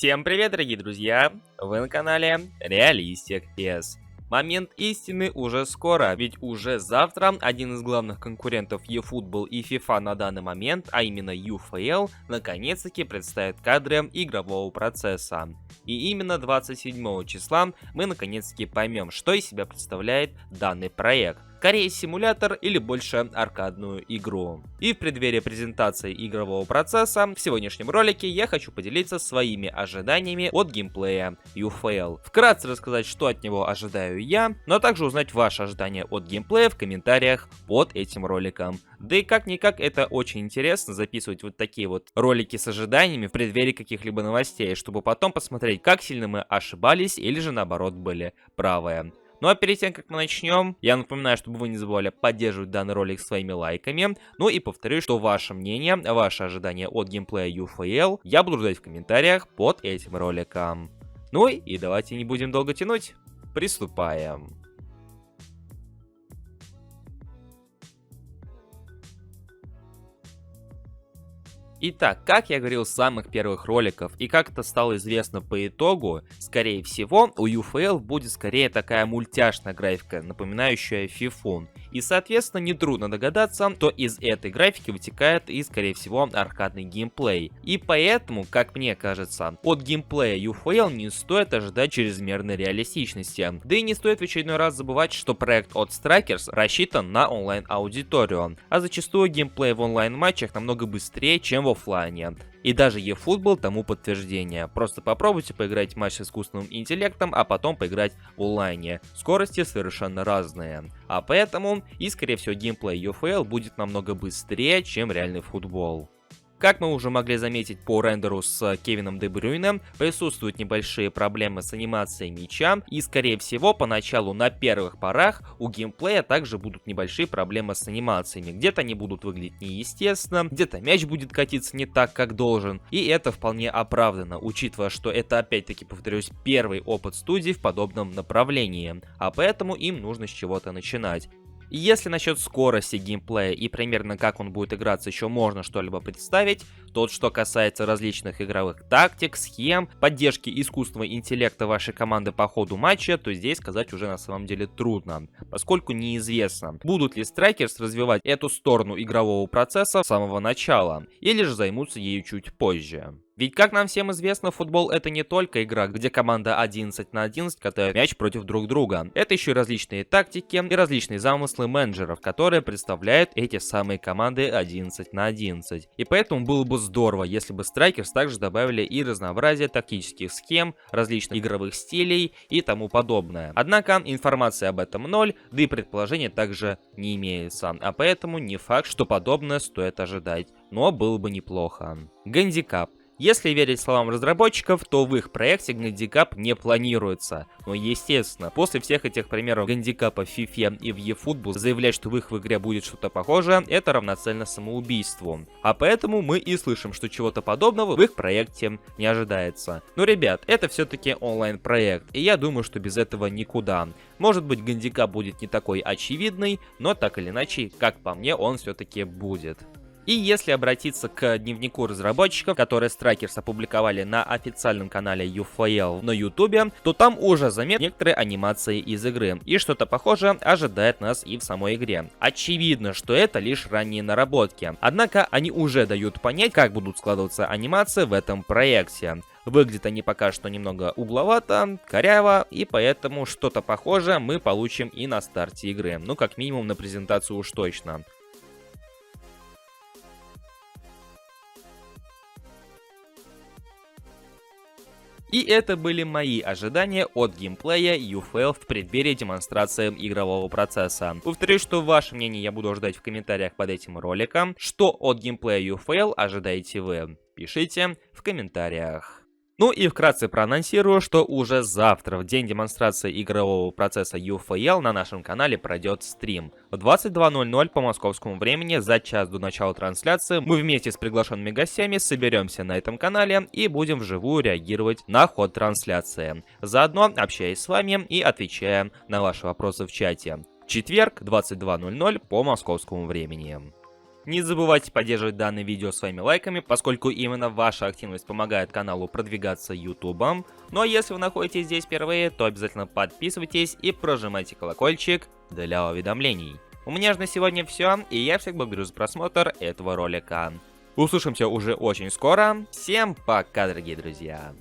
Всем привет, дорогие друзья! Вы на канале Реалистик PS. Момент истины уже скоро, ведь уже завтра один из главных конкурентов eFootball и FIFA на данный момент, а именно UFL, наконец-таки представит кадры игрового процесса. И именно 27 числа мы наконец-таки поймем, что из себя представляет данный проект. Скорее симулятор или больше аркадную игру. И в преддверии презентации игрового процесса в сегодняшнем ролике я хочу поделиться своими ожиданиями от геймплея UFL. Вкратце рассказать, что от него ожидаю я, но также узнать ваши ожидания от геймплея в комментариях под этим роликом. Да и как-никак это очень интересно записывать вот такие вот ролики с ожиданиями в преддверии каких-либо новостей, чтобы потом посмотреть, как сильно мы ошибались или же наоборот были правы. Ну а перед тем, как мы начнем, я напоминаю, чтобы вы не забывали поддерживать данный ролик своими лайками. Ну и повторюсь, что ваше мнение, ваши ожидания от геймплея UFL я буду ждать в комментариях под этим роликом. Ну и давайте не будем долго тянуть, приступаем. Итак, как я говорил с самых первых роликов и как это стало известно по итогу, скорее всего, у UFL будет скорее такая мультяшная графика, напоминающая FIFA. И, соответственно, нетрудно догадаться, что из этой графики вытекает и, скорее всего, аркадный геймплей. И поэтому, как мне кажется, от геймплея UFL не стоит ожидать чрезмерной реалистичности. Да и не стоит в очередной раз забывать, что проект от Strikers рассчитан на онлайн-аудиторию, а зачастую геймплей в онлайн-матчах намного быстрее, чем в офлайне. И даже eFootball тому подтверждение. Просто попробуйте поиграть в матч с искусственным интеллектом, а потом поиграть в онлайне. Скорости совершенно разные. А поэтому и скорее всего геймплей UFL будет намного быстрее, чем реальный футбол. Как мы уже могли заметить по рендеру с Кевином Де Брюйне, присутствуют небольшие проблемы с анимацией мяча, и скорее всего поначалу на первых порах у геймплея также будут небольшие проблемы с анимациями. Где-то они будут выглядеть неестественно, где-то мяч будет катиться не так, как должен, и это вполне оправдано, учитывая, что это опять-таки, повторюсь, первый опыт студии в подобном направлении, а поэтому им нужно с чего-то начинать. И если насчет скорости геймплея и примерно как он будет играться еще можно что-либо представить, то что касается различных игровых тактик, схем, поддержки искусственного интеллекта вашей команды по ходу матча, то здесь сказать уже на самом деле трудно, поскольку неизвестно, будут ли Strikers развивать эту сторону игрового процесса с самого начала, или же займутся ею чуть позже. Ведь, как нам всем известно, футбол это не только игра, где команда 11 на 11 катает мяч против друг друга. Это еще и различные тактики и различные замыслы менеджеров, которые представляют эти самые команды 11 на 11. И поэтому было бы здорово, если бы Strikers также добавили и разнообразие тактических схем, различных игровых стилей и тому подобное. Однако информации об этом ноль, да и предположения также не имеется, а поэтому не факт, что подобное стоит ожидать, но было бы неплохо. Гандикап. Если верить словам разработчиков, то в их проекте гандикап не планируется. Но естественно, после всех этих примеров гандикапа в FIFA и в eFootball заявлять, что в их игре будет что-то похожее, это равноценно самоубийству. А поэтому мы и слышим, что чего-то подобного в их проекте не ожидается. Но, ребят, это все-таки онлайн-проект, и я думаю, что без этого никуда. Может быть, гандикап будет не такой очевидный, но так или иначе, как по мне, он все-таки будет. И если обратиться к дневнику разработчиков, который Strikers опубликовали на официальном канале UFL на YouTube, то там уже заметны некоторые анимации из игры, и что-то похожее ожидает нас и в самой игре. Очевидно, что это лишь ранние наработки, однако они уже дают понять, как будут складываться анимации в этом проекте. Выглядят они пока что немного угловато, коряво, и поэтому что-то похожее мы получим и на старте игры, ну как минимум на презентацию уж точно. И это были мои ожидания от геймплея UFL в преддверии демонстрации игрового процесса. Повторюсь, что ваше мнение я буду ждать в комментариях под этим роликом. Что от геймплея UFL ожидаете вы? Пишите в комментариях. Ну и вкратце проанонсирую, что уже завтра, в день демонстрации игрового процесса UFL, на нашем канале пройдет стрим. В 22:00 по московскому времени, за час до начала трансляции, мы вместе с приглашенными гостями соберемся на этом канале и будем вживую реагировать на ход трансляции. Заодно общаясь с вами и отвечая на ваши вопросы в чате. Четверг, 22:00 по московскому времени. Не забывайте поддерживать данное видео своими лайками, поскольку именно ваша активность помогает каналу продвигаться ютубом. Ну а если вы находитесь здесь впервые, то обязательно подписывайтесь и прожимайте колокольчик для уведомлений. У меня же на сегодня все, и я всех благодарю за просмотр этого ролика. Услышимся уже очень скоро. Всем пока, дорогие друзья.